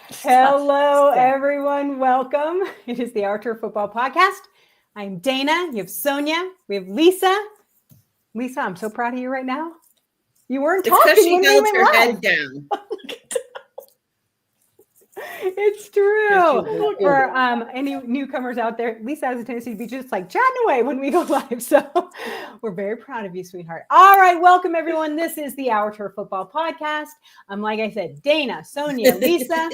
Hello, everyone. Welcome. It is the Our Turf Football Podcast. I'm Dana. You have Sonia. We have Lisa. Lisa, I'm so proud of you right now. You weren't talking because she when held we her went head live. down. It's true. For any newcomers out there, Lisa has a tendency to be just like chatting away when we go live. So we're very proud of you, sweetheart. All right. Welcome, everyone. This is the Our Turf Football Podcast. Like I said, Dana, Sonia, Lisa.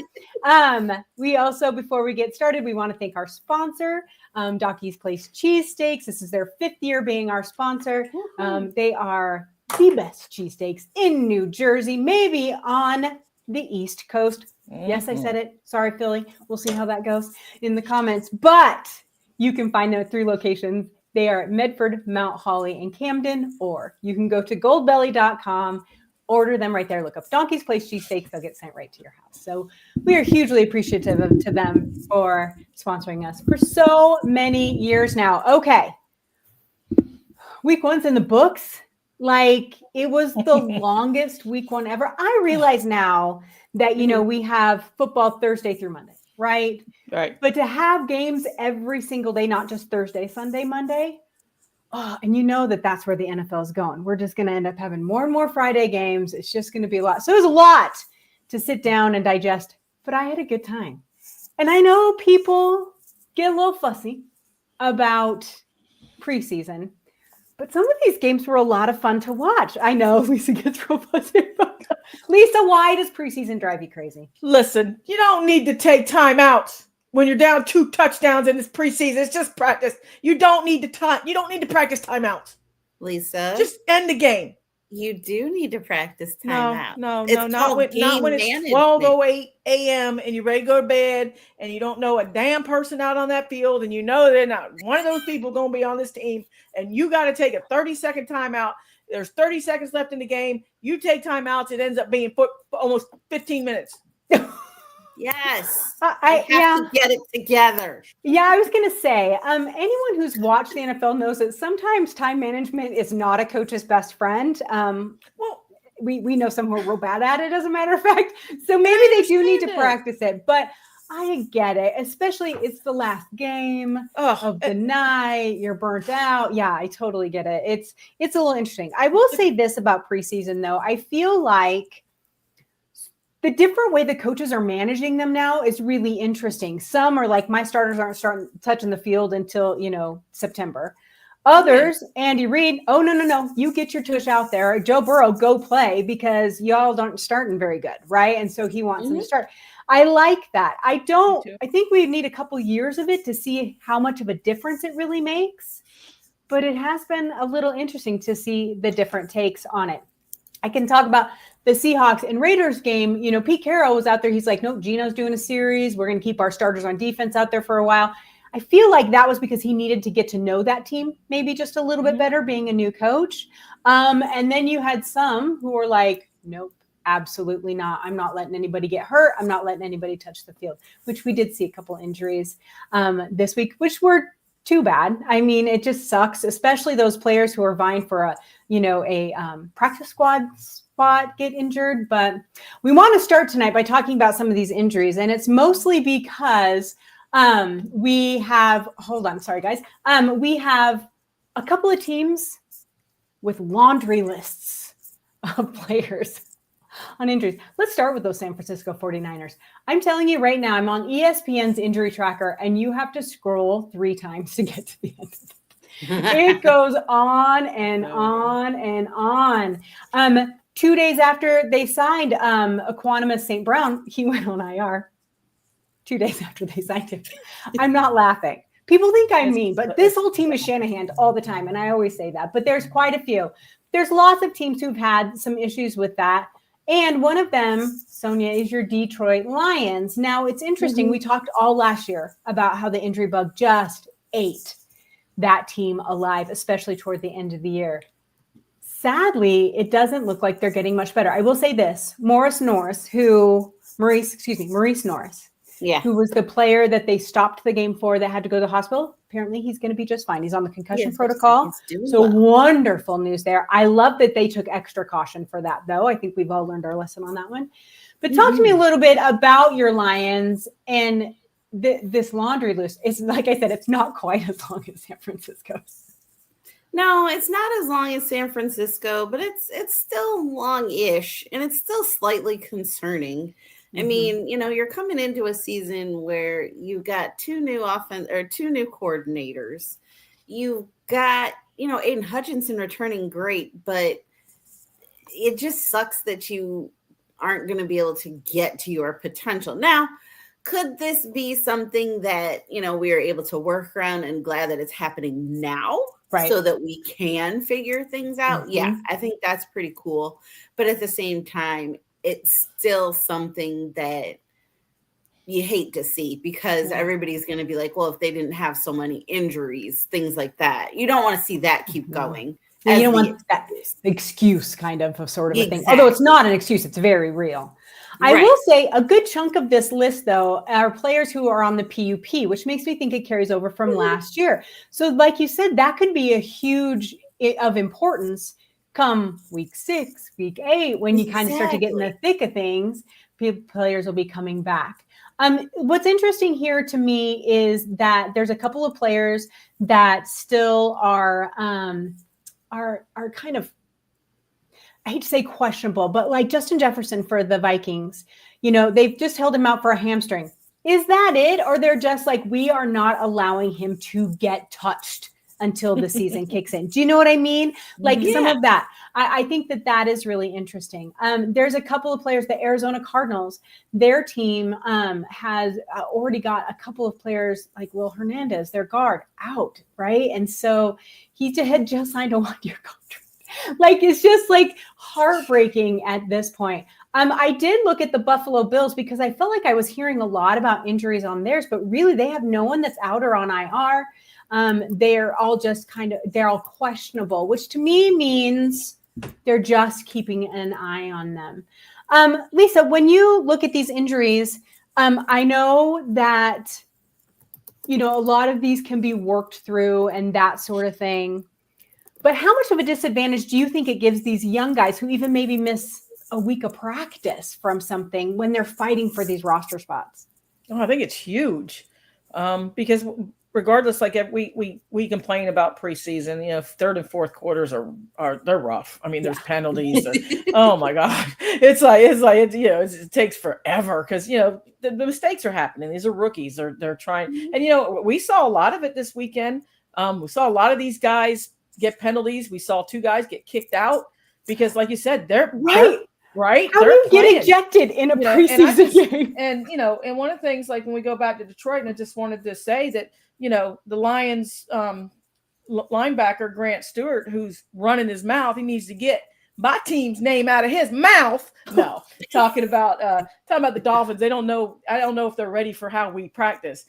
We also, before we get started, we want to thank our sponsor, Donkey's Place Cheesesteaks. This is their 5th year being our sponsor. They are the best cheesesteaks in New Jersey, maybe on the East Coast. Yes, I said it. Sorry, Philly. We'll see how that goes in the comments. But you can find them at 3 locations. They are at Medford, Mount Holly, and Camden, or you can go to goldbelly.com, order them right there. Look up Donkey's Place Cheesesteaks. They'll get sent right to your house. So we are hugely appreciative to them for sponsoring us for so many years now. Okay. Week 1's in the books. Like, it was the longest week 1 ever. I realize now that, we have football Thursday through Monday, right? Right. But to have games every single day, not just Thursday, Sunday, Monday, and that's where the NFL is going. We're just going to end up having more and more Friday games. It's just going to be a lot. So it was a lot to sit down and digest, but I had a good time. And I know people get a little fussy about preseason, but some of these games were a lot of fun to watch. I know Lisa gets real fussy about that. Lisa, why does preseason drive you crazy? Listen, you don't need to take timeouts when you're down 2 touchdowns in this preseason. It's just practice. You don't need to practice timeouts. Lisa, just end the game. You do need to practice timeout. No, not when it's 12:08 a.m. and you're ready to go to bed and you don't know a damn person out on that field and you know they're not one of those people going to be on this team and you got to take a 30-second timeout. There's 30 seconds left in the game. You take timeouts, it ends up being almost 15 minutes. Yes. I have to get it together. Yeah, I was going to say, anyone who's watched the NFL knows that sometimes time management is not a coach's best friend. Well, we know some who are real bad at it, as a matter of fact. So maybe they do need to practice it. But I get it, especially it's the last game of the night. You're burnt out. Yeah, I totally get it. It's a little interesting. I will say this about preseason, though. I feel like the different way the coaches are managing them now is really interesting. Some are like, my starters aren't starting touching the field until, September. Others, Andy Reid, no. You get your tush out there. Joe Burrow, go play because y'all aren't starting very good, right? And so he wants them to start. I like that. I think we need a couple years of it to see how much of a difference it really makes. But it has been a little interesting to see the different takes on it. I can talk about the Seahawks and Raiders game. Pete Carroll was out there. He's like, no, Gino's doing a series. We're going to keep our starters on defense out there for a while. I feel like that was because he needed to get to know that team maybe just a little bit better being a new coach. And then you had some who were like, nope, absolutely not. I'm not letting anybody get hurt. I'm not letting anybody touch the field, which we did see a couple injuries this week, which were too bad. I mean, it just sucks, especially those players who are vying for a practice squad spot get injured. But we want to start tonight by talking about some of these injuries. And it's mostly because we have a couple of teams with laundry lists of players on injuries. Let's start with those San Francisco 49ers. I'm telling you right now, I'm on ESPN's injury tracker, and you have to scroll 3 times to get to the end of it. It goes on and on and on. 2 days after they signed Equanimous St. Brown, he went on IR. 2 days after they signed him. I'm not laughing. People think I'm mean, but this whole team is Shanahan all the time, and I always say that. But there's quite a few. There's lots of teams who've had some issues with that. And one of them, Sonia, is your Detroit Lions. Now, it's interesting. We talked all last year about how the injury bug just ate that team alive, especially toward the end of the year. Sadly, it doesn't look like they're getting much better. I will say this. Maurice Norris, who was the player that they stopped the game for that had to go to the hospital. Apparently, he's going to be just fine. He's on the concussion protocol. So wonderful news there. I love that they took extra caution for that, though. I think we've all learned our lesson on that one. But talk to me a little bit about your Lions and this laundry list. It's like I said, it's not quite as long as San Francisco's. No, it's not as long as San Francisco, but it's still long-ish, and it's still slightly concerning. I mean, you're coming into a season where you've got two new coordinators. You've got, Aiden Hutchinson returning great, but it just sucks that you aren't going to be able to get to your potential. Now, could this be something that, we are able to work around, and glad that it's happening now? Right. So that we can figure things out. Yeah, I think that's pretty cool. But at the same time, it's still something that you hate to see, because everybody's going to be like, well, if they didn't have so many injuries, things like that. You don't want to see that keep going. Yeah, you don't want that excuse kind of sort of a thing. Although it's not an excuse, it's very real. I will say a good chunk of this list, though, are players who are on the PUP, which makes me think it carries over from last year. So like you said, that could be a huge of importance come week 6, week 8, when you kind of start to get in the thick of things. Players will be coming back. What's interesting here to me is that there's a couple of players that still are kind of, I hate to say questionable, but like Justin Jefferson for the Vikings, they've just held him out for a hamstring. Is that it? Or they're just like, we are not allowing him to get touched until the season kicks in. Do you know what I mean? Like some of that. I think that is really interesting. There's a couple of players, the Arizona Cardinals, their team has already got a couple of players like Will Hernandez, their guard, out, right? And so he had just signed a 1-year contract. Like, it's just like heartbreaking at this point. I did look at the Buffalo Bills because I felt like I was hearing a lot about injuries on theirs, but really they have no one that's out or on IR. They're all just they're all questionable, which to me means they're just keeping an eye on them. Lisa, when you look at these injuries, I know that, a lot of these can be worked through and that sort of thing. But how much of a disadvantage do you think it gives these young guys who even maybe miss a week of practice from something when they're fighting for these roster spots? Oh, I think it's huge, because regardless, like we complain about preseason, third and fourth quarters they're rough. I mean, there's penalties. Oh my God, it takes forever because the mistakes are happening. These are rookies. They're trying, and we saw a lot of it this weekend. We saw a lot of these guys get penalties. We saw 2 guys get kicked out because, like you said, they're right. How do you get ejected in a preseason game? And and one of the things, like when we go back to Detroit, and I just wanted to say that the Lions linebacker Grant Stewart, who's running his mouth, he needs to get my team's name out of his mouth. No, talking about the Dolphins. I don't know if they're ready for how we practice.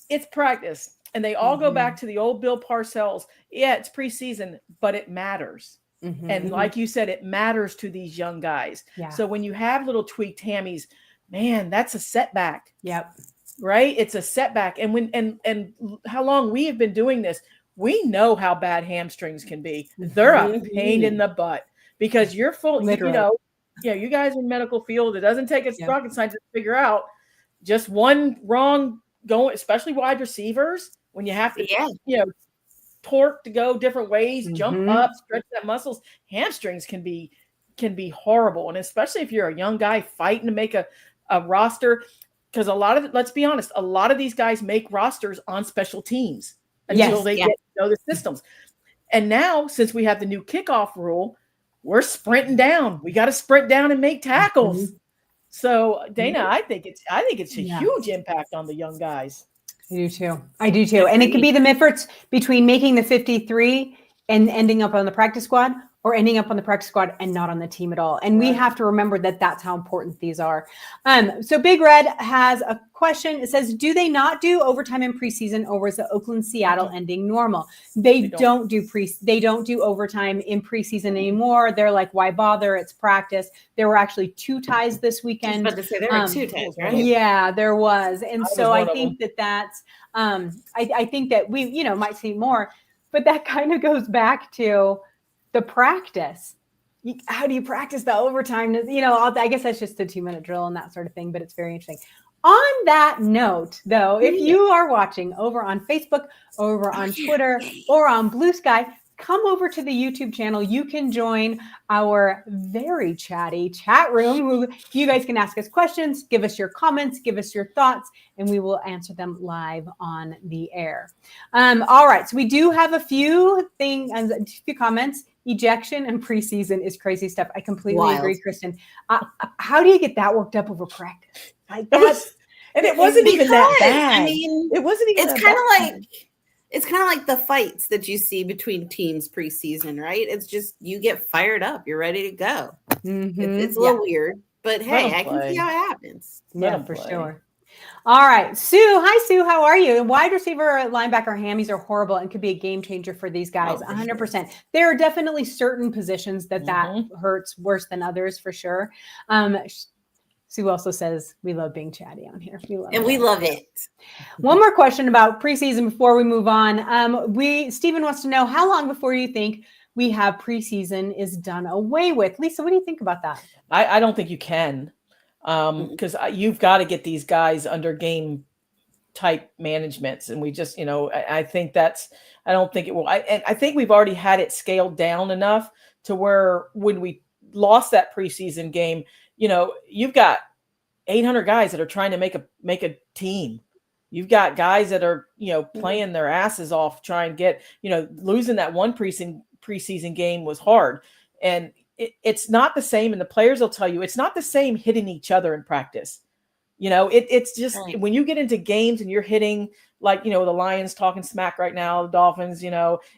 It's practice. And they all go back to the old Bill Parcells. Yeah, it's preseason, but it matters. And like you said, it matters to these young guys. Yeah. So when you have little tweaked hammies, man, that's a setback. Yep. Right? It's a setback. And and how long we have been doing this, we know how bad hamstrings can be. They're a pain in the butt because you're full, you guys in medical field, it doesn't take a rocket scientist to figure out just one wrong going, especially wide receivers. When you have to, torque to go different ways, jump up, stretch that muscles, hamstrings can be horrible. And especially if you're a young guy fighting to make a roster, because let's be honest, a lot of these guys make rosters on special teams until they get to know the systems. And now, since we have the new kickoff rule, we're sprinting down. We got to sprint down and make tackles. So, Dana, I think it's a huge impact on the young guys. I do too. And it could be the difference between making the 53 and ending up on the practice squad, or ending up on the practice squad and not on the team at all. And we have to remember that that's how important these are. So Big Red has a question. It says, do they not do overtime in preseason, or is the Oakland-Seattle ending normal? They don't do overtime in preseason anymore. They're like, why bother? It's practice. There were actually 2 ties this weekend. I was about to say, there were 2 ties, right? Yeah, there was. And so I think that's, I think that we, might see more, but that kind of goes back to the practice. how do you practice the overtime? I guess that's just a 2-minute drill and that sort of thing, but it's very interesting. On that note, though, if you are watching over on Facebook, over on Twitter, or on Blue Sky, come over to the YouTube channel. You can join our very chatty chat room. You guys can ask us questions, give us your comments, give us your thoughts, and we will answer them live on the air. All right, so we do have a few comments. Ejection and preseason is crazy stuff. I completely agree, Kristen. How do you get that worked up over practice? Like that's, and it wasn't even that bad. I mean, it wasn't even. It's kind of like the fights that you see between teams preseason, right? It's just you get fired up, you're ready to go. Mm-hmm. It's a little weird, but hey, I can see how it happens. Yeah, for sure. All right, Sue. Hi, Sue. How are you? Wide receiver, linebacker hammies are horrible and could be a game changer for these guys. 100%. Sure. There are definitely certain positions that hurts worse than others, for sure. Sue also says, we love being chatty on here. We love it. One more question about preseason before we move on. Stephen wants to know, how long before you think we have preseason is done away with? Lisa, what do you think about that? I don't think you can, because you've got to get these guys under game type managements. And we just, I think I don't think it will. I think we've already had it scaled down enough to where when we lost that preseason game, you've got 800 guys that are trying to make a team. You've got guys that are, playing their asses off, trying to get, losing that one preseason game was hard. And it's not the same. And the players will tell you, it's not the same hitting each other in practice. It's just when you get into games and you're hitting, like, the Lions talking smack right now, the Dolphins,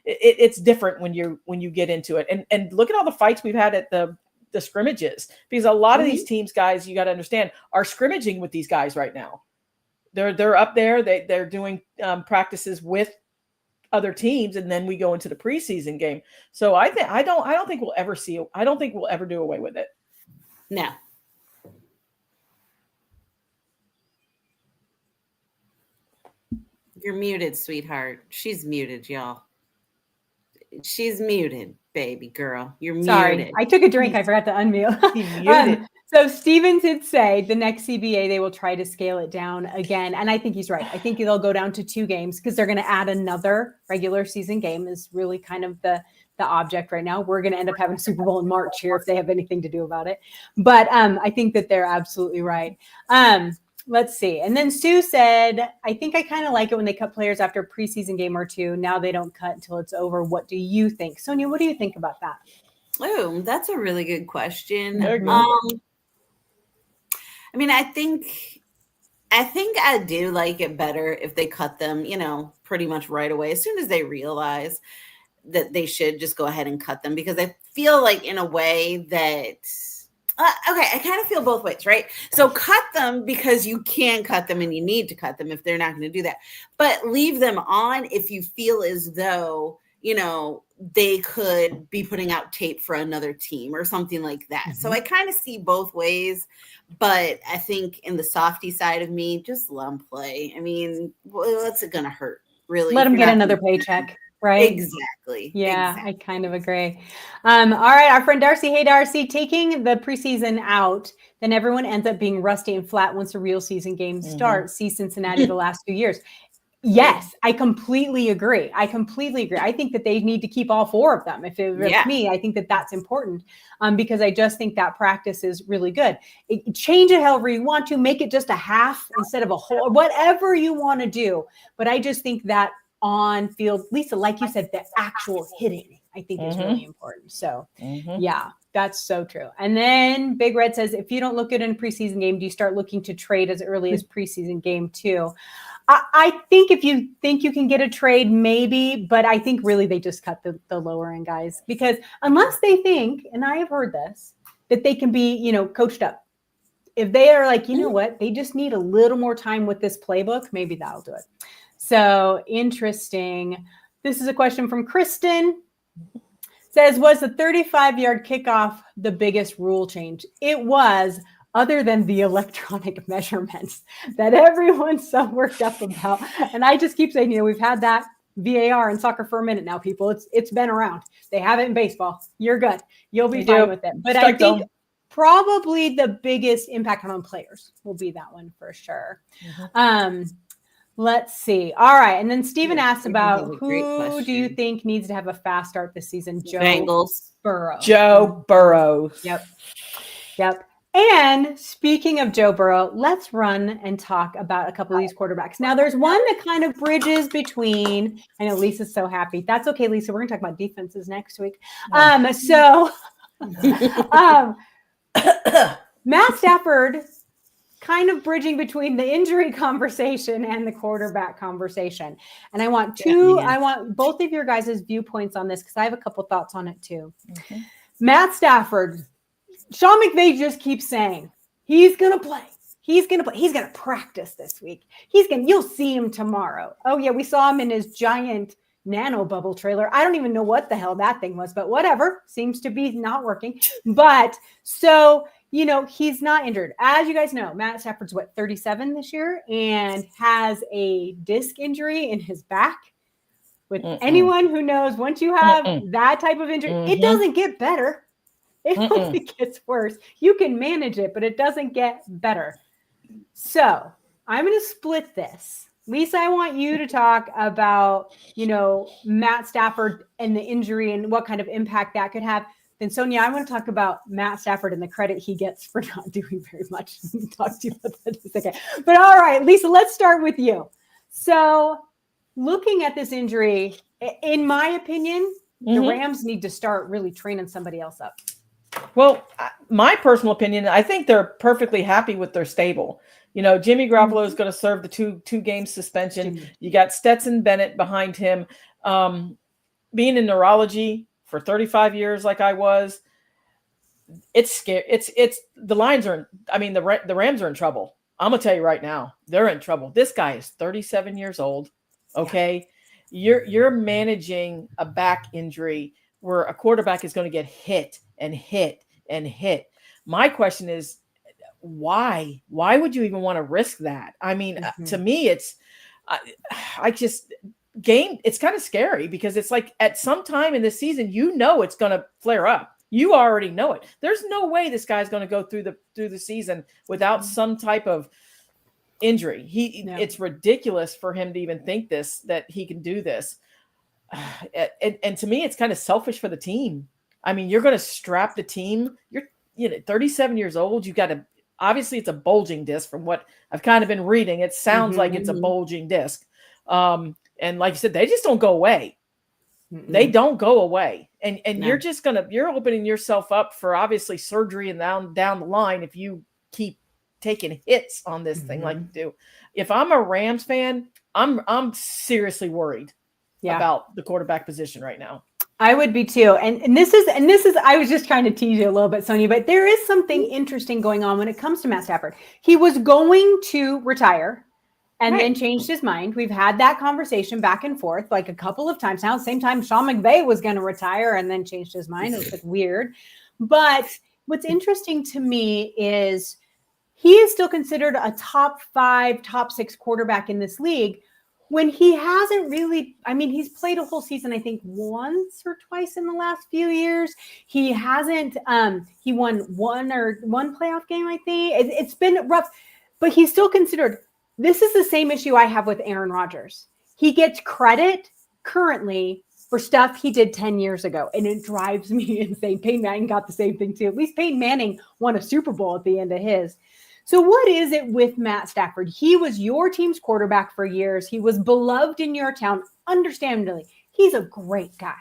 it's different when you get into it. And look at all the fights we've had at the scrimmages, because a lot of these teams, guys, you got to understand, are scrimmaging with these guys right now. They're up there. They're doing practices with other teams, and then we go into the preseason game. So I don't think we'll ever do away with it. No. You're muted, sweetheart. She's muted, y'all. She's muted, baby girl. You're muted. Sorry, I took a drink. I forgot to unmute. So Steven did say the next CBA, they will try to scale it down again. And I think he's right. I think they'll go down to 2 games because they're going to add another regular season game is really kind of the object right now. We're going to end up having a Super Bowl in March here if they have anything to do about it. But I think that they're absolutely right. Let's see. And then Sue said, I think I kind of like it when they cut players after a preseason game or 2. Now they don't cut until it's over. What do you think? Sonia, what do you think about that? Oh, that's a really good question. I mean, I think I do like it better if they cut them, pretty much right away. As soon as they realize that they should just go ahead and cut them, because I feel like in a way that I kind of feel both ways, right? So cut them because you can cut them and you need to cut them if they're not going to do that. But leave them on if you feel as though, they could be putting out tape for another team or something like that. Mm-hmm. So I kind of see both ways. But I think in the softy side of me, just let them play. I mean, what's it going to hurt, really? Let them get another paycheck. Right. Exactly. Yeah, exactly. I kind of agree. All right. Our friend Darcy. Hey, Darcy, taking the preseason out, then everyone ends up being rusty and flat once the real season games start. See Cincinnati the last few years. Yes, I completely agree. I think that they need to keep all 4 of them. If it was me, I think that that's important because I just think that practice is really good. Change it however you want to. Make it just a half instead of a whole, whatever you want to do. But I just think that on field, Lisa, like you said, the actual hitting, I think is really important. So yeah, that's so true. And then Big Red says, if you don't look good in a preseason game, do you start looking to trade as early as preseason game 2? I think if you think you can get a trade, maybe, but I think really they just cut the lower end guys, because unless they think, and I have heard this, that they can be, coached up. If they are like, you know what, they just need a little more time with this playbook, maybe that'll do it. So interesting. This is a question from Kristen. Says, was the 35-yard kickoff the biggest rule change? It was, other than the electronic measurements that everyone's so worked up about. And I just keep saying, we've had that VAR in soccer for a minute now, people. It's been around. They have it in baseball. You're good. You'll be fine with it. But I think probably the biggest impact on players will be that one for sure. Let's see. All right. And then Steven asked about who do you think needs to have a fast start this season? Joe Burrow. Yep. And speaking of Joe Burrow, let's run and talk about a couple of these quarterbacks. Now, there's one that kind of bridges between, I know Lisa's so happy. That's okay, Lisa. We're going to talk about defenses next week. Matt Stafford kind of bridging between the injury conversation and the quarterback conversation. And I want both of your guys' viewpoints on this because I have a couple thoughts on it too. Matt Stafford, Sean McVay just keeps saying he's going to play. He's going to practice this week. You'll see him tomorrow. Oh yeah. We saw him in his giant nano bubble trailer. I don't even know what the hell that thing was, but whatever, seems to be not working. But so, he's not injured. As you guys know, Matt Stafford's 37 this year and has a disc injury in his back. With anyone who knows, once you have that type of injury, it doesn't get better. It only gets worse. You can manage it, but it doesn't get better. So I'm going to split this. Lisa, I want you to talk about, Matt Stafford and the injury and what kind of impact that could have. Then Sonia, I want to talk about Matt Stafford and the credit he gets for not doing very much. Talk to you about that in a second. But all right, Lisa, let's start with you. So looking at this injury, in my opinion, the Rams need to start really training somebody else up. Well, my personal opinion, I think they're perfectly happy with their stable. Jimmy Garoppolo is going to serve the two game suspension. You got Stetson Bennett behind him. Being in neurology for 35 years, like I was, it's scary. It's the Lions are. The Rams are in trouble. I'm gonna tell you right now, they're in trouble. This guy is 37 years old. Okay, you're managing a back injury where a quarterback is going to get hit and hit and hit. My question is, why would you even want to risk that? To me, it's it's kind of scary because it's like at some time in the season, it's going to flare up. You already know it. There's no way this guy's going to go through the season without some type of injury. It's ridiculous for him to even think that he can do this. And to me, it's kind of selfish for the team. You're going to strap the team. You're 37 years old. You got to, obviously it's a bulging disc from what I've kind of been reading. It sounds like it's a bulging disc. And like you said, they just don't go away. They don't go away. And you're just you're opening yourself up for obviously surgery and down the line if you keep taking hits on this thing like you do. If I'm a Rams fan, I'm seriously worried about the quarterback position right now. I would be too. And this is I was just trying to tease you a little bit, Sonia, but there is something interesting going on when it comes to Matt Stafford. He was going to retire and then changed his mind. We've had that conversation back and forth like a couple of times now. Same time Sean McVay was going to retire and then changed his mind. It was like weird. But what's interesting to me is he is still considered a top 5, top 6 quarterback in this league when he hasn't really, he's played a whole season, I think once or twice in the last few years. He hasn't, he won one playoff game, I think. It's been rough, but he's still considered. This is the same issue I have with Aaron Rodgers. He gets credit currently for stuff he did 10 years ago, and it drives me insane. Peyton Manning got the same thing too. At least Peyton Manning won a Super Bowl at the end of his. So what is it with Matt Stafford? He was your team's quarterback for years. He was beloved in your town. Understandably, he's a great guy.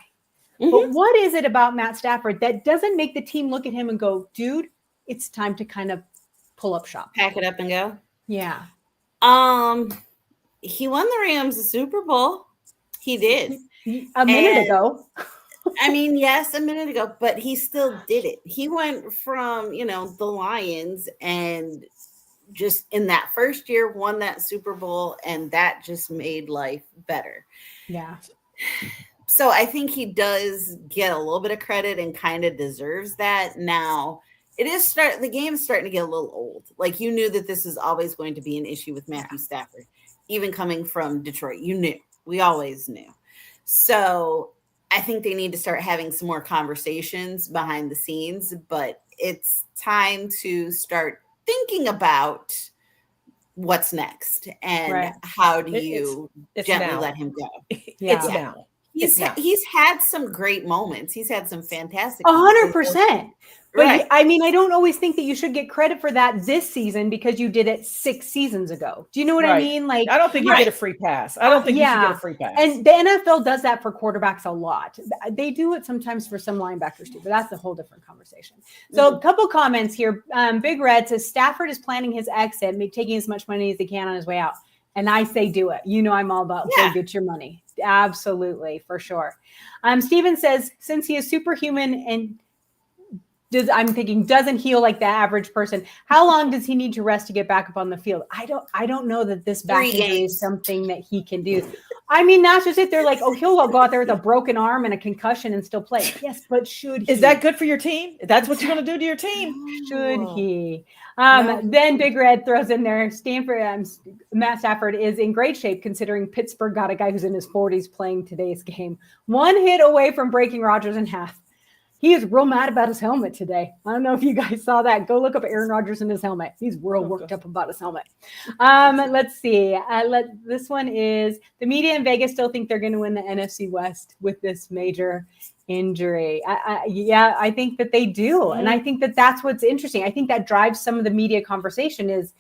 But what is it about Matt Stafford that doesn't make the team look at him and go, dude, it's time to kind of pull up shop? Pack it up and go? Yeah. He won the Rams the Super Bowl. He did. A minute ago. Yes, a minute ago, but he still did it. He went from, the Lions and just in that first year won that Super Bowl, and that just made life better. Yeah. So I think he does get a little bit of credit and kind of deserves that. Now, the game's starting to get a little old. Like, you knew that this was always going to be an issue with Matthew Stafford, even coming from Detroit. You knew. We always knew. So I think they need to start having some more conversations behind the scenes, but it's time to start thinking about what's next and how do you gently let him go. It's now. He's had some great moments. He's had some fantastic 100%. But I mean, I don't always think that you should get credit for that this season because you did it 6 seasons ago. Do you know what I mean? Like, I don't think you get a free pass. I don't think you should get a free pass. And the NFL does that for quarterbacks a lot. They do it sometimes for some linebackers too, but that's a whole different conversation. So a couple comments here. Big Red says Stafford is planning his exit, taking as much money as he can on his way out. And I say do it. You know I'm all about go get your money. Absolutely, for sure. Steven says, since he is superhuman and doesn't heal like the average person, how long does he need to rest to get back up on the field? I don't know that this back injury is something that he can do. I mean, that's just it. They're like, oh, he'll go out there with a broken arm and a concussion and still play. Yes, but should he? Is that good for your team? That's what you're going to do to your team. Should he? Then Big Red throws in there, Matt Stafford is in great shape considering Pittsburgh got a guy who's in his 40s playing today's game. 1 hit away from breaking Rodgers in half. He is real mad about his helmet today. I don't know if you guys saw that. Go look up Aaron Rodgers and his helmet. He's real worked up about his helmet. Let's see. This one is the media in Vegas still think they're going to win the NFC West with this major injury. I think that they do. And I think that that's what's interesting. I think that drives some of the media conversation is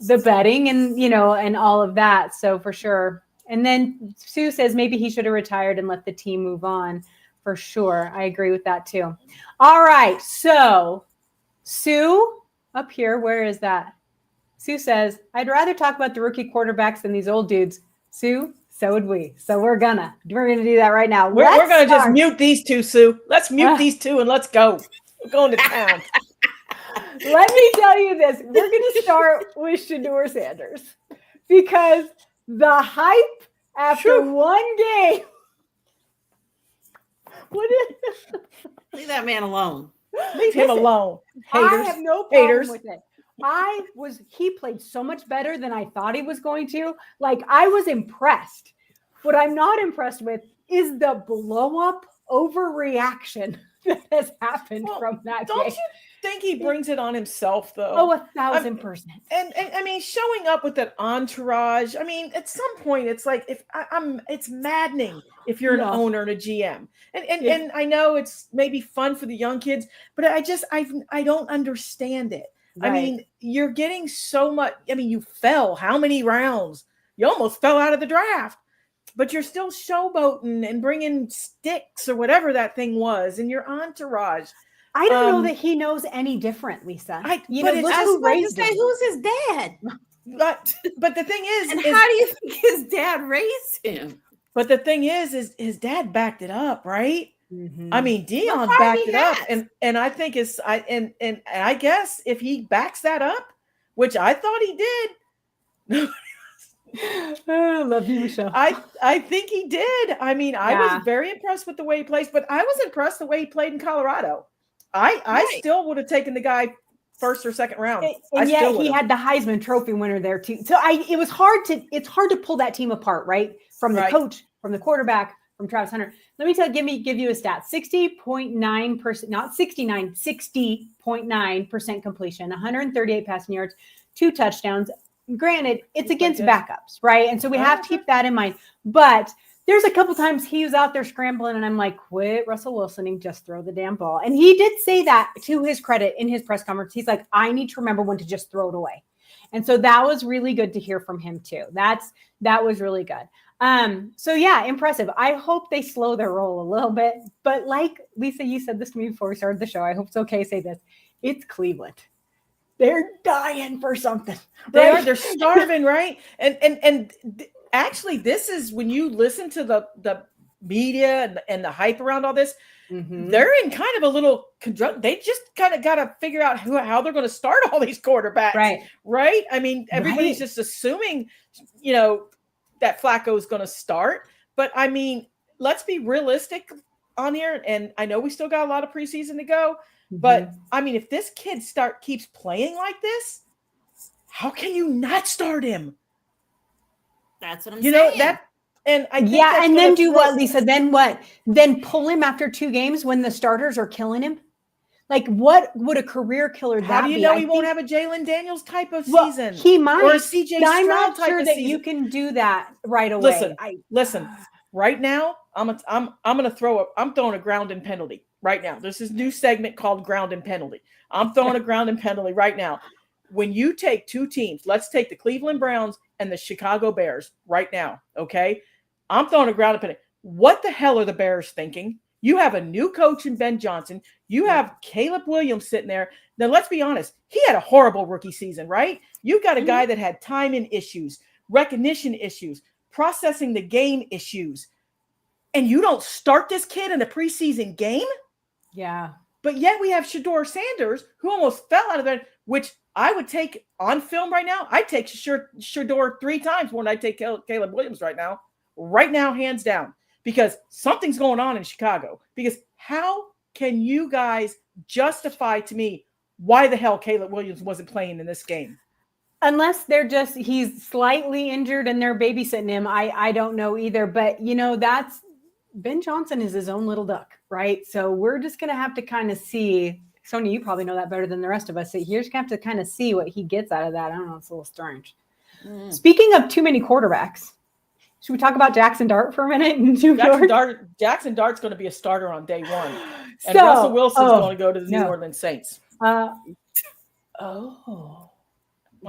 the betting and, and all of that. So for sure. And then Sue says maybe he should have retired and let the team move on. For sure. I agree with that too. All right. So Sue up here, where is that? Sue says, I'd rather talk about the rookie quarterbacks than these old dudes. Sue, so would we. So we're gonna do that right now. We're going to just mute these two, Sue. Let's mute these two and let's go. We're going to town. Let me tell you this. We're going to start with Shedeur Sanders because the hype after one game. Leave that man alone. Leave him alone. Haters. I have no problem with it. He played so much better than I thought he was going to. Like, I was impressed. What I'm not impressed with is the blow up overreaction that has happened from that game. Don't you think he brings it on himself, though? Oh, 1,000%. And I mean, showing up with that entourage. I mean, at some point, it's like it's maddening if you're an owner and a GM. And I know it's maybe fun for the young kids, but I don't understand it. Right. I mean, you're getting so much. I mean, you fell how many rounds? You almost fell out of the draft. But you're still showboating and bringing sticks or whatever that thing was in your entourage. I don't know that he knows any different, Lisa. Who's his dad? But the thing is, and how do you think his dad raised him? But the thing is his dad backed it up, right? Mm-hmm. I mean, Dion backed it up, and I think and I guess if he backs that up, which I thought he did. I love you, Michelle. I think he did. I mean, I was very impressed with the way he plays, but I was impressed the way he played in Colorado. I still would have taken the guy first or second round. And yet he had the Heisman Trophy winner there too. So it's hard to pull that team apart, right? From the coach, from the quarterback, from Travis Hunter. Let me give you a stat. 60.9%, not 69, 60.9% completion, 138 passing yards, 2 touchdowns. Granted, it's against backups, right? And so we have to keep that in mind. But there's a couple times he was out there scrambling, and I'm like, quit Russell Wilsoning, just throw the damn ball. And he did say that, to his credit, in his press conference. He's like, I need to remember when to just throw it away. And so that was really good to hear from him too. That was really good. So yeah, impressive. I hope they slow their roll a little bit. But like Lisa, you said this to me before we started the show. I hope it's okay to say this. It's Cleveland. They're dying for something. Right? They're starving, right? And actually, this is when you listen to the media and the hype around all this, they're in kind of a little conundrum. They just kind of got to figure out how they're going to start all these quarterbacks, right? I mean, everybody's just assuming, that Flacco is going to start. But I mean, let's be realistic on here. And I know we still got a lot of preseason to go. But I mean, if this kid keeps playing like this, how can you not start him? That's what I'm saying. And I think and then do what, Lisa? Then what? Then pull him after 2 games when the starters are killing him? Like, what would a career killer that be? How do you know he won't have a Jalen Daniels type of season? He might. Or a CJ Stroud I'm not type sure of that season. you can do that right away. Listen. Right now, I'm throwing a ground and penalty right now. There's this new segment called ground and penalty. I'm throwing a ground and penalty right now. When you take 2 teams, let's take the Cleveland Browns and the Chicago Bears right now, okay? I'm throwing a ground and penalty. What the hell are the Bears thinking? You have a new coach in Ben Johnson. You have Caleb Williams sitting there. Now, let's be honest. He had a horrible rookie season, right? You've got a guy that had timing issues, recognition issues, processing the game issues. And you don't start this kid in a preseason game? Yeah. But yet we have Shedeur Sanders, who almost fell out of there, which I would take on film right now. I'd take Shedeur 3 times more than I'd take Caleb Williams right now. Right now, hands down. Because something's going on in Chicago. Because how can you guys justify to me why the hell Caleb Williams wasn't playing in this game? Unless he's slightly injured and they're babysitting him. I don't know either. But, that's Ben Johnson is his own little duck, right? So we're just going to have to kind of see. Sonia, you probably know that better than the rest of us. So you're just going to have to kind of see what he gets out of that. I don't know. It's a little strange. Speaking of too many quarterbacks, should we talk about Jackson Dart for a minute? Jackson Dart's going to be a starter on day 1. And Russell Wilson's going to go to the New Orleans Saints. I'm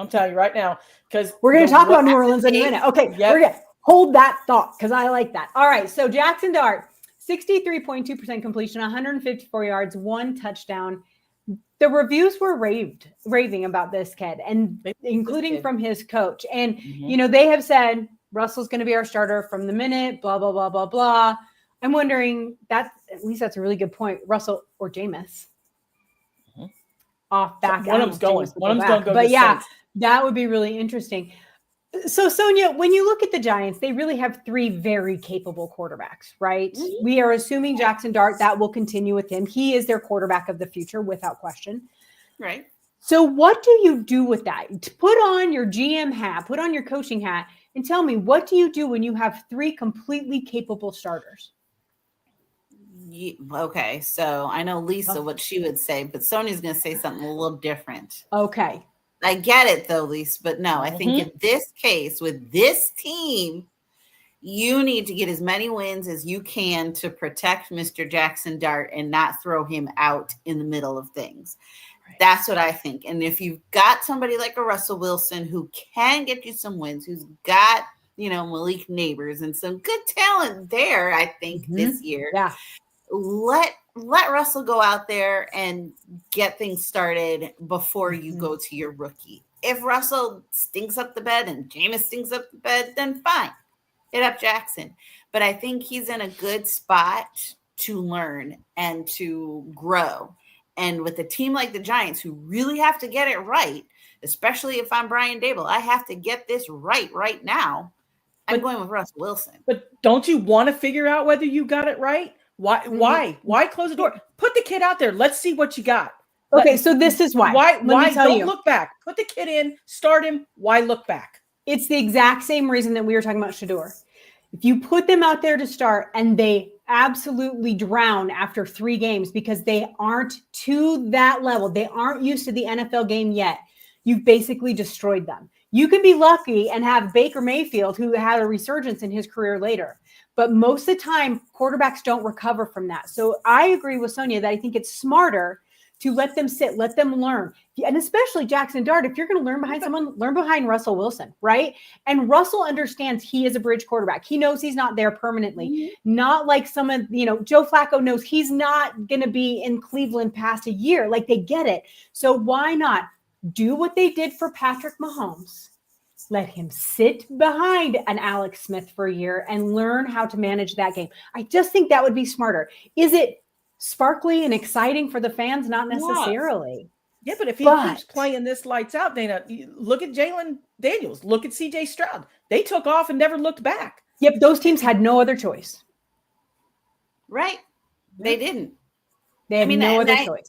telling you right now, because we're going to talk about New Orleans in a minute. Okay, we're going to hold that thought because I like that. All right, so Jackson Dart, 63.2% completion, 154 yards, 1 touchdown. The reviews were raving about this kid, and including from his coach. And, they have said Russell's going to be our starter from the minute, blah, blah, blah, blah, blah. I'm wondering, at least that's a really good point. Russell or Jameis. Off back. One of them's going. One of them's going to go. But yeah, that would be really interesting. So, Sonia, when you look at the Giants, they really have 3 very capable quarterbacks, right? Mm-hmm. We are assuming Jackson Dart, that will continue with him. He is their quarterback of the future, without question. Right. So what do you do with that? Put on your GM hat, put on your coaching hat, and tell me, what do you do when you have 3 completely capable starters? Okay, so I know Lisa what she would say, but Sonia's going to say something a little different. Okay. I get it though, Lisa, but no, I think in this case with this team, you need to get as many wins as you can to protect Mr. Jackson Dart and not throw him out in the middle of things. Right. That's what I think. And if you've got somebody like a Russell Wilson who can get you some wins, who's got, Malik Neighbors and some good talent there, I think this year. Yeah. Let Russell go out there and get things started before you go to your rookie. If Russell stinks up the bed and Jameis stinks up the bed, then fine. Hit up Jackson. But I think he's in a good spot to learn and to grow. And with a team like the Giants who really have to get it right, especially if I'm Brian Daboll, I have to get this right now. I'm going with Russell Wilson. But don't you want to figure out whether you got it right? Why close the door? Put the kid out there. Let's see what you got. Okay, so this is why. Why don't look back? Put the kid in, start him. Why look back? It's the exact same reason that we were talking about Shedeur. If you put them out there to start and they absolutely drown after 3 games because they aren't to that level, they aren't used to the NFL game yet, you've basically destroyed them. You can be lucky and have Baker Mayfield, who had a resurgence in his career later. But most of the time, quarterbacks don't recover from that. So I agree with Sonia that I think it's smarter to let them sit, let them learn. And especially Jackson Dart, if you're going to learn behind someone, learn behind Russell Wilson, right? And Russell understands he is a bridge quarterback. He knows he's not there permanently. Not like Joe Flacco knows he's not going to be in Cleveland past a year. Like, they get it. So why not do what they did for Patrick Mahomes? Let him sit behind an Alex Smith for a year and learn how to manage that game. I just think that would be smarter. Is it sparkly and exciting for the fans? Not necessarily. Yeah, but if he keeps playing this lights out, Dana, look at Jalen Daniels. Look at CJ Stroud. They took off and never looked back. Yep, those teams had no other choice. Right. They didn't. They had no other choice.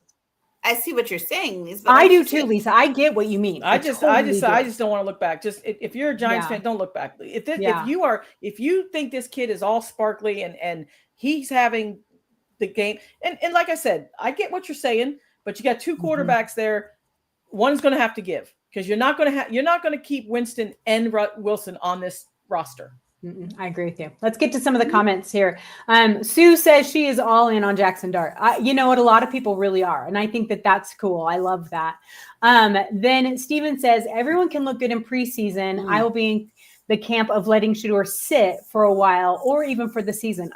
I see what you're saying, Lisa. I do too, Lisa. I get what you mean. I just don't want to look back. Just if you're a Giants fan, don't look back. If you think this kid is all sparkly and he's having the game, and like I said, I get what you're saying, but you got two quarterbacks there. One's going to have to give, because you're not going to keep Winston and Wilson on this roster. I agree with you. Let's get to some of the comments here. Sue says she is all in on Jackson Dart. You know what? A lot of people really are. And I think that that's cool. I love that. Then Steven says, everyone can look good in preseason. I will be in the camp of letting Shedeur sit for a while or even for the season.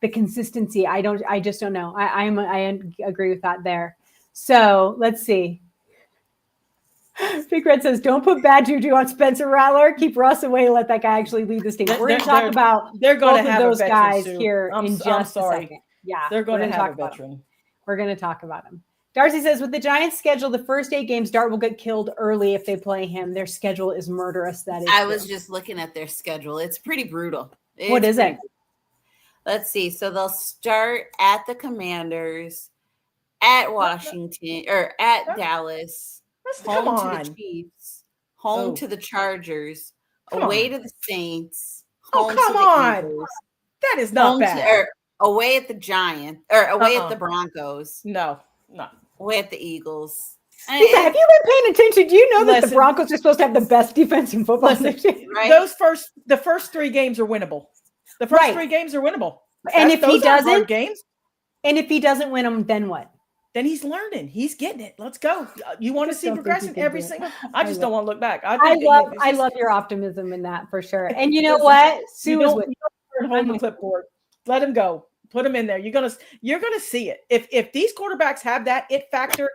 The consistency, I just don't know. I agree with that there. So let's see. Big Red says, don't put bad juju on Spencer Rattler. Keep Russ away. Let that guy actually lead this team. We're going to talk about both of those guys here in just a second. Yeah, they're going to have a veteran. We're going to talk about him. Darcy says, with the Giants schedule, the first 8 games, Dart will get killed early if they play him. Their schedule is murderous. That is. I was just looking at their schedule. It's pretty brutal. What is it? Let's see. So they'll start at the Commanders, at Washington, or at Dallas. Home to the Chiefs, home to the Chargers, away to the Saints, home to the Eagles. That is not bad. Away at the Giants, or away at the Broncos. No. Away at the Eagles. Lisa, have you been paying attention? Do you know that the Broncos are supposed to have the best defense in football? Right? The first 3 games are winnable. The first 3 games are winnable. And if he doesn't win them, then what? Then he's learning. He's getting it. Let's go. You want to see progression every single. I just don't want to look back. I love your optimism in that for sure. And you know what? Sue is with hold the clipboard. Let him go. Put him in there. You're gonna see it. If these quarterbacks have that it factor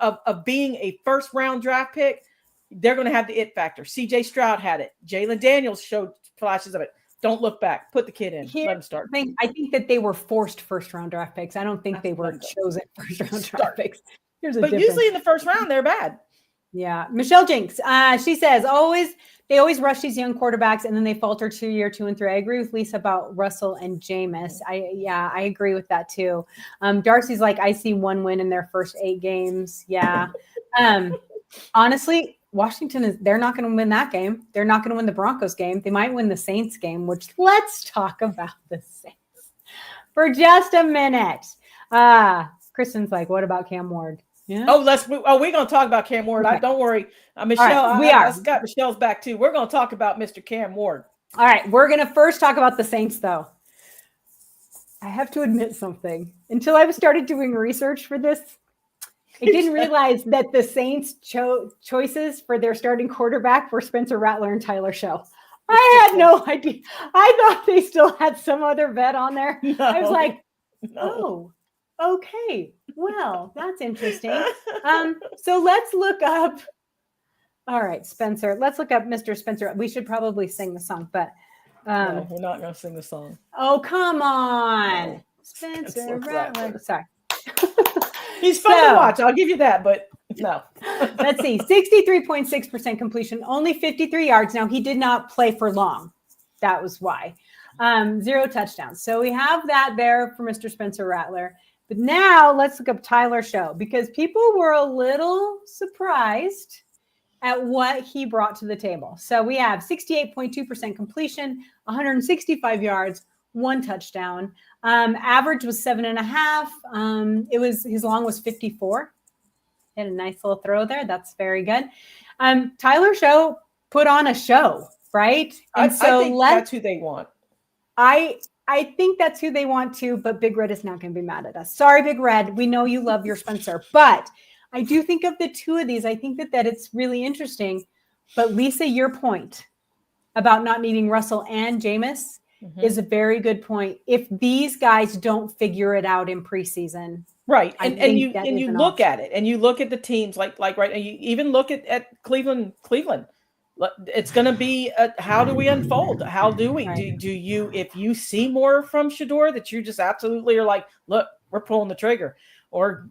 of being a first round draft pick, they're gonna have the it factor. CJ Stroud had it. Jalen Daniels showed flashes of it. Don't look back. Put the kid in. Let him start. I think that they were forced first-round draft picks. I don't think they were chosen first-round draft picks. But usually in the first round, they're bad. Yeah. Michelle Jinks, she says, they always rush these young quarterbacks and then they falter 2 year 2 and 3. I agree with Lisa about Russell and Jameis. I agree with that too. Darcy's like, I see 1 win in their first 8 games. Yeah. Honestly, Washington they're not going to win that game. They're not going to win the Broncos game. They might win the Saints game, which let's talk about the Saints for just a minute. Kristen's like, what about Cam Ward? Yeah. We're going to talk about Cam Ward. Okay. Don't worry. Michelle, right, I've got Michelle's back too. We're going to talk about Mr. Cam Ward. All right. We're going to first talk about the Saints though. I have to admit something. Until I started doing research for this, I didn't realize that the Saints choices for their starting quarterback were Spencer Rattler and Tyler Show. I had no idea. I thought they still had some other vet on there. No, I was like, oh, okay. Well, that's interesting. So let's look up. All right, Spencer. Let's look up Mr. Spencer. We should probably sing the song, but no, we're not going to sing the song. Oh, come on. No. Spencer Rattler. Sorry. He's fun to watch. I'll give you that, but no. Let's see. 63.6% completion, only 53 yards. Now, he did not play for long. That was why. 0 touchdowns. So we have that there for Mr. Spencer Rattler. But now let's look up Tyler Show, because people were a little surprised at what he brought to the table. So we have 68.2% completion, 165 yards, 1 touchdown. Average was 7.5. His long was 54. Had a nice little throw there. That's very good. Tyler Show put on a show, right? And I think that's who they want. I think that's who they want to, but Big Red is not going to be mad at us. Sorry, Big Red. We know you love your Spencer, but I do think of the two of these. I think that it's really interesting. But Lisa, your point about not needing Russell and Jameis is a very good point. If these guys don't figure it out in preseason, right? And you look at it, and you look at the teams like right, and you even look at Cleveland. It's going to be how do we unfold? How do we do you if you see more from Shedeur that you just absolutely are like, look, we're pulling the trigger, or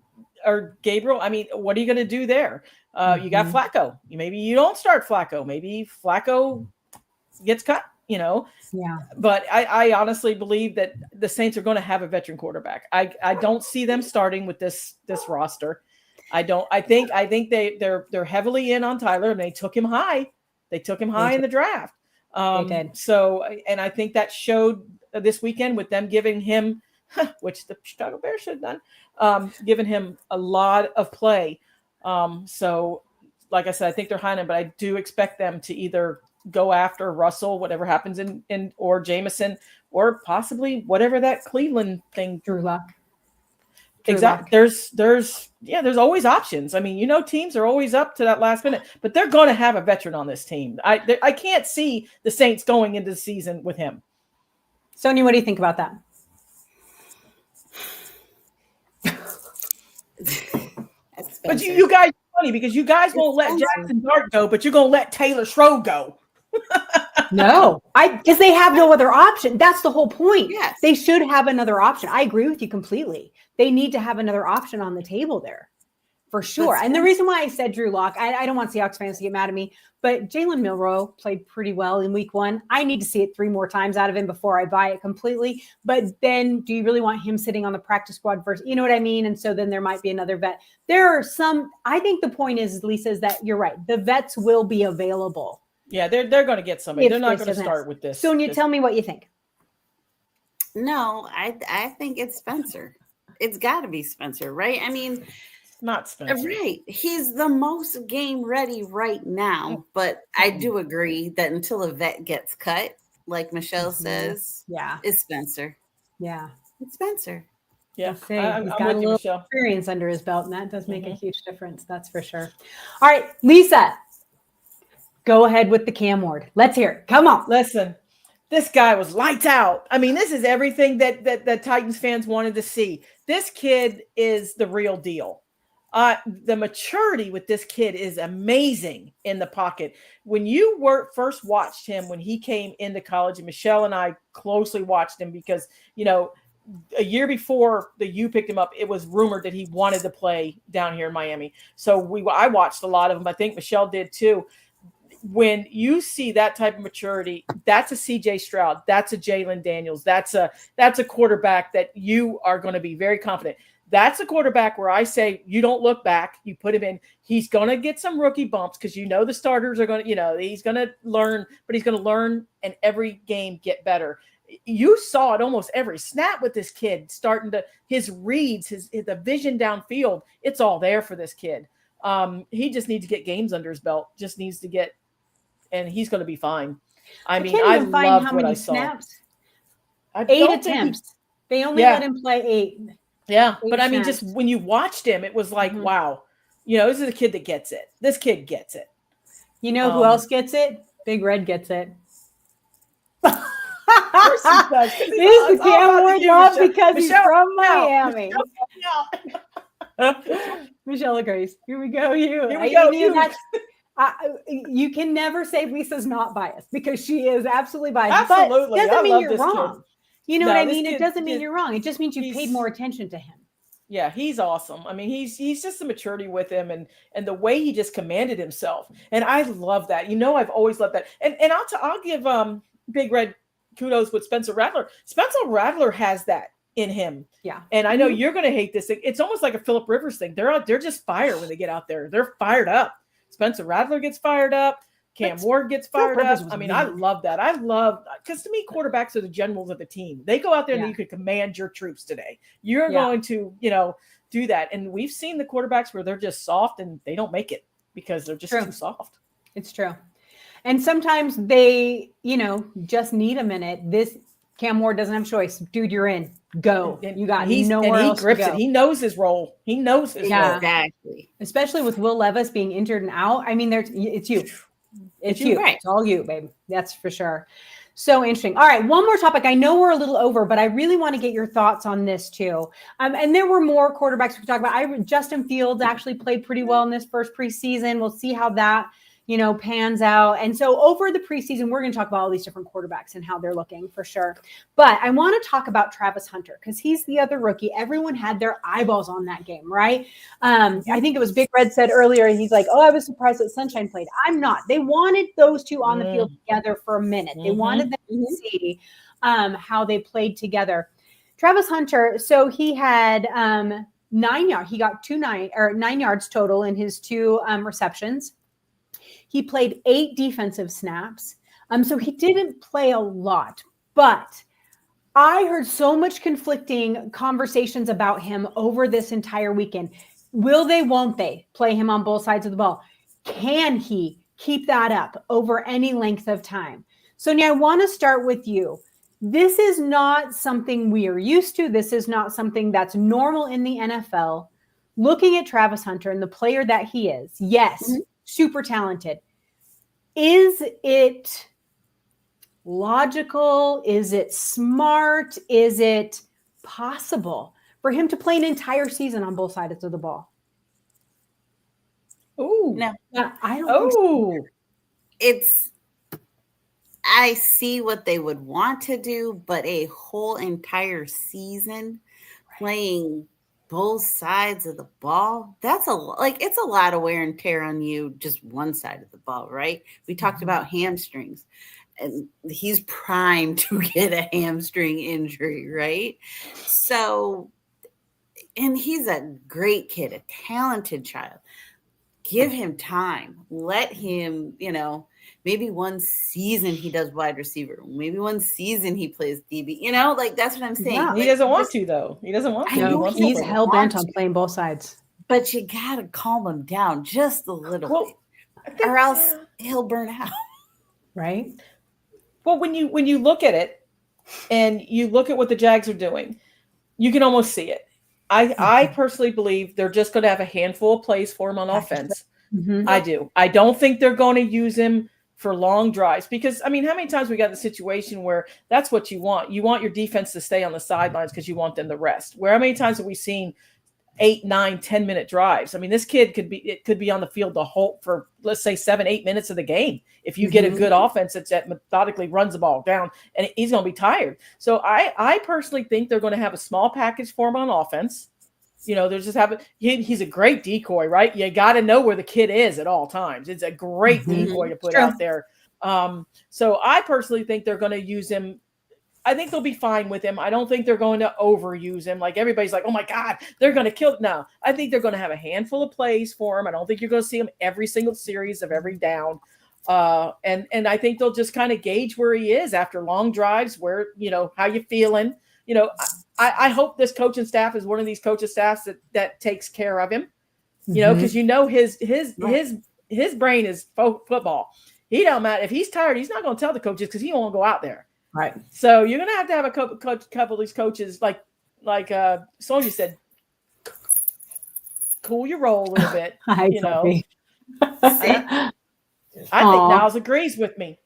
Gabriel? I mean, what are you going to do there? You got Flacco. Maybe you don't start Flacco. Maybe Flacco gets cut. Yeah. But I honestly believe that the Saints are going to have a veteran quarterback. I don't see them starting with this roster. I think they're heavily in on Tyler, and they took him high. They took him high in the draft. They did. So, and I think that showed this weekend with them giving him, which the Chicago Bears should have done, giving him a lot of play. So, like I said, I think they're high on him, but I do expect them to either go after Russell, whatever happens in or Jameson, or possibly whatever that Cleveland thing. Drew Luck. Exactly. There's always options. I mean, teams are always up to that last minute, but they're going to have a veteran on this team. I can't see the Saints going into the season with him. Sonia, what do you think about that? But you guys are funny because you guys won't let Jackson Dart go, but you're going to let Taylor Schroed go. No, because they have no other option. That's the whole point. Yes. They should have another option. I agree with you completely. They need to have another option on the table there for sure. And the reason why I said Drew Lock, I don't want Seahawks fans to get mad at me, but Jalen Milroe played pretty well in week 1. I need to see it 3 more times out of him before I buy it completely. But then do you really want him sitting on the practice squad first? You know what I mean? And so then there might be another vet. There are some, I think the point is, Lisa, is that you're right. The vets will be available. Yeah, they're going to get somebody. They're not going to start with this. Sonia, tell me what you think. No, I think it's Spencer. It's got to be Spencer, right? I mean, it's not Spencer. Right. He's the most game ready right now. But I do agree that until a vet gets cut, like Michelle says, it's Spencer. Yeah. It's Spencer. Yeah. He's got a little experience under his belt, and that does make a huge difference. That's for sure. All right, Lisa. Go ahead with the Cam Ward. Let's hear it. Come on. Listen, this guy was lights out. I mean, this is everything that Titans fans wanted to see. This kid is the real deal. The maturity with this kid is amazing in the pocket. When you first watched him when he came into college, and Michelle and I closely watched him because, a year before the U picked him up, it was rumored that he wanted to play down here in Miami. So I watched a lot of him. I think Michelle did too. When you see that type of maturity, that's a CJ Stroud, that's a Jalen Daniels, that's a quarterback that you are going to be very confident. That's a quarterback where I say you don't look back, you put him in. He's going to get some rookie bumps because the starters are going to, he's going to learn, but he's going to learn and every game get better. You saw it almost every snap with this kid starting to his reads, the vision downfield. It's all there for this kid. He just needs to get games under his belt. Just needs to get. And he's going to be fine. I mean, I love how many snaps. 8 attempts. They only let him play 8. Yeah, but I mean, just when you watched him, it was like, wow. This is a kid that gets it. This kid gets it. You know who else gets it? Big Red gets it. Of course he does. He's the Cam Ward love because he's from Miami. Michelle agrees. Here we go. Here we go. You can never say Lisa's not biased because she is absolutely biased. Absolutely. But doesn't mean you're wrong. Kid. You know what I mean? It doesn't mean you're wrong. It just means you paid more attention to him. Yeah, he's awesome. I mean, he's just the maturity with him and the way he just commanded himself. And I love that. I've always loved that. And I'll give Big Red kudos with Spencer Rattler. Spencer Rattler has that in him. Yeah. And I know you're going to hate this. It's almost like a Phillip Rivers thing. They're just fire when they get out there. They're fired up. Spencer Rattler gets fired up. Cam Ward gets fired up. I mean, I love that. Because to me, quarterbacks are the generals of the team. They go out there and you could command your troops today. You're going to, do that. And we've seen the quarterbacks where they're just soft and they don't make it because they're just too soft. It's true. And sometimes they, just need a minute. This Cam Ward doesn't have a choice. Dude, you're in. Go. You got nowhere else to go. It. He knows his role. He knows his role. Exactly. Especially with Will Levis being injured and out. I mean, it's you. It's you. Right. It's all you, babe. That's for sure. So interesting. All right. One more topic. I know we're a little over, but I really want to get your thoughts on this too. And there were more quarterbacks we could talk about. Justin Fields actually played pretty well in this first preseason. We'll see how that, pans out. And so over the preseason, we're going to talk about all these different quarterbacks and how they're looking for sure. But I want to talk about Travis Hunter because he's the other rookie. Everyone had their eyeballs on that game, right? I think it was Big Red said earlier, he's like, oh, I was surprised that Sunshine played. I'm not. They wanted those two on the field together for a minute. They wanted them to see how they played together. Travis Hunter, so he had 9 yards. He got 9 yards total in his 2 receptions. He played 8 defensive snaps. So he didn't play a lot, but I heard so much conflicting conversations about him over this entire weekend. Will they, won't they play him on both sides of the ball? Can he keep that up over any length of time? Sonia, I want to start with you. This is not something we are used to. This is not something that's normal in the NFL. Looking at Travis Hunter and the player that he is, yes, super talented. Is it logical? Is it smart? Is it possible for him to play an entire season on both sides of the ball? Oh, no, I don't think so. I see what they would want to do, but a whole entire season playing both sides of the ball, it's a lot of wear and tear on you, just one side of the ball, right? We talked about hamstrings, and he's primed to get a hamstring injury, right? So, and he's a great kid, a talented child. Give him time. Let him, maybe one season he does wide receiver. Maybe one season he plays DB. That's what I'm saying. Yeah, he doesn't want to, though. He doesn't want to. No, he's hell bent on playing both sides. But you got to calm him down just a little bit, or else he'll burn out. Right? Well, when you look at it and you look at what the Jags are doing, you can almost see it. I personally believe they're just going to have a handful of plays for him on offense. I do. I don't think they're going to use him for long drives because, how many times we got the situation where that's what you want? You want your defense to stay on the sidelines because you want them to rest. Where how many times have we seen 8, 9, 10-minute drives? This kid could be on the field for, let's say, 7-8 minutes of the game. If you get a good offense that methodically runs the ball down, and he's going to be tired. So I personally think they're going to have a small package for him on offense. They're just he's a great decoy, right? You got to know where the kid is at all times. It's a great decoy to put out there. So I personally think they're going to use him. I think they'll be fine with him. I don't think they're going to overuse him. Like everybody's like, oh my God, they're going to kill. No, I think they're going to have a handful of plays for him. I don't think you're going to see him every single series of every down. And I think they'll just kind of gauge where he is after long drives, where, how you feeling. I hope this coaching staff is one of these coaching staffs that takes care of him, because his brain is football. He don't matter if he's tired. He's not going to tell the coaches because he won't go out there. Right. So you're going to have a couple of these coaches, like Sonia said, cool your roll a little bit. I think Niles agrees with me.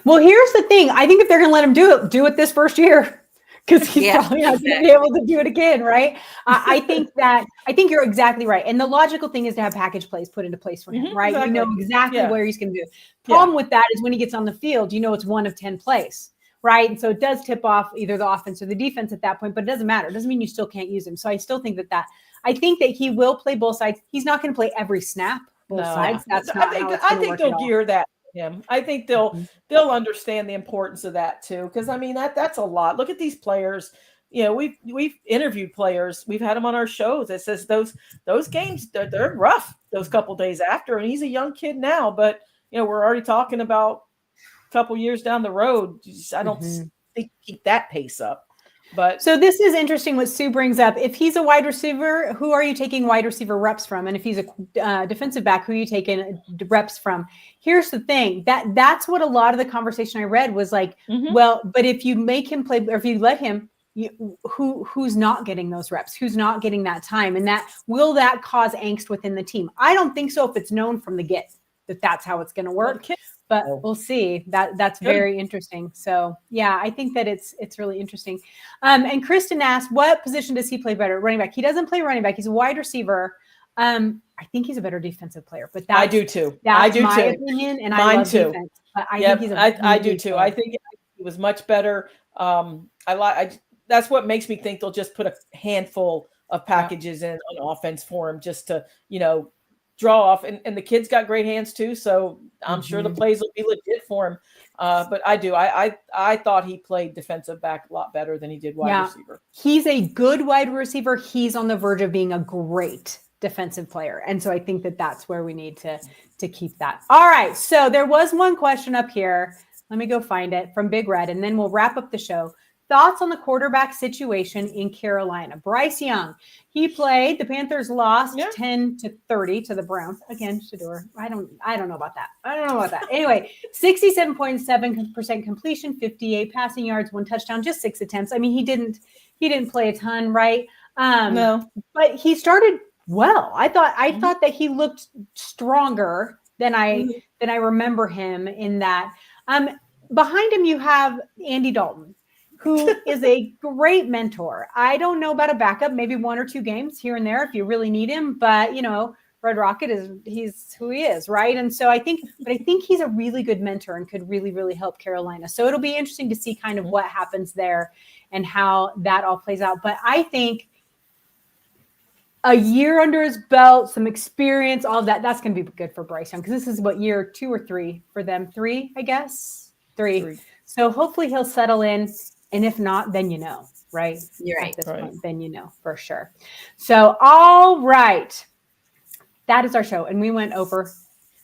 Well, here's the thing. I think if they're going to let him do it this first year, because he's probably not going to be able to do it again, right? I think you're exactly right. And the logical thing is to have package plays put into place for him, right? Exactly. You know exactly where he's going to do. Problem with that is when he gets on the field, it's 1 of 10 plays, right? And so it does tip off either the offense or the defense at that point, but it doesn't matter. It doesn't mean you still can't use him. So I still think I think that he will play both sides. He's not going to play every snap both sides. That's not I think they'll gear that to him. I think they'll understand the importance of that too. Because that's a lot. Look at these players. We've interviewed players. We've had them on our shows. It says those games they're rough those couple days after. And he's a young kid now, but we're already talking about a couple years down the road. I don't think keep that pace up. But so this is interesting what Sue brings up. If he's a wide receiver, who are you taking wide receiver reps from? And if he's a defensive back, who are you taking reps from? Here's the thing. That's what a lot of the conversation I read was like, well, but if you make him play, or if you let him, who's not getting those reps? Who's not getting that time? And will that cause angst within the team? I don't think so if it's known from the get that that's how it's going to work. But we'll see. That's very interesting. So yeah, I think that it's really interesting. And Kristen asked, what position does he play better? Running back. He doesn't play running back. He's a wide receiver. I think he's a better defensive player, but I do too. That's my opinion, and I love defense. But I think he's I do too. I think he was much better. That's what makes me think they'll just put a handful of packages in on offense for him just to, draw off. And the kid's got great hands too, so I'm sure the plays will be legit for him. But I thought he played defensive back a lot better than he did wide receiver. He's a good wide receiver. He's on the verge of being a great defensive player. And so I think that's where we need to keep that. All right. So there was one question up here. Let me go find it from Big Red, and then we'll wrap up the show. Thoughts on the quarterback situation in Carolina? Bryce Young, he played. The Panthers lost 10-30 to the Browns. Again, Shador, I don't know about that. Anyway, 67.7% completion, 58 passing yards, 1 touchdown, just 6 attempts. I mean, he didn't play a ton, right? No. But he started well. I thought that he looked stronger than I remember him in that. Behind him, you have Andy Dalton, who is a great mentor. I don't know about a backup, maybe 1 or 2 games here and there if you really need him. But, Red Rocket he's who he is, right? And so I think he's a really good mentor and could really, really help Carolina. So it'll be interesting to see kind of what happens there and how that all plays out. But I think a year under his belt, some experience, all of that's going to be good for Bryce Young, because this is what, year 2 or 3 for them? 3, I guess. 3. So hopefully he'll settle in. And if not, then right? You're right. At this point, then for sure. So, all right. That is our show. And we went over.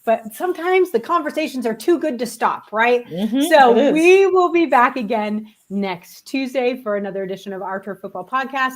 But sometimes the conversations are too good to stop, right? So we will be back again next Tuesday for another edition of Our Turf Football Podcast.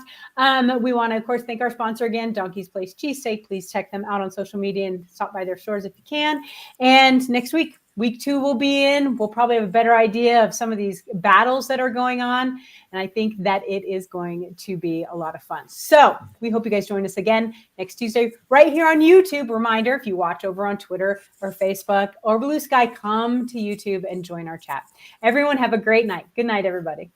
We want to, of course, thank our sponsor again, Donkey's Place Cheesesteak. Please check them out on social media and stop by their stores if you can. And next week, week 2 will be in. We'll probably have a better idea of some of these battles that are going on. And I think that it is going to be a lot of fun. So we hope you guys join us again next Tuesday right here on YouTube. Reminder, if you watch over on Twitter or Facebook or Blue Sky, come to YouTube and join our chat. Everyone have a great night. Good night, everybody.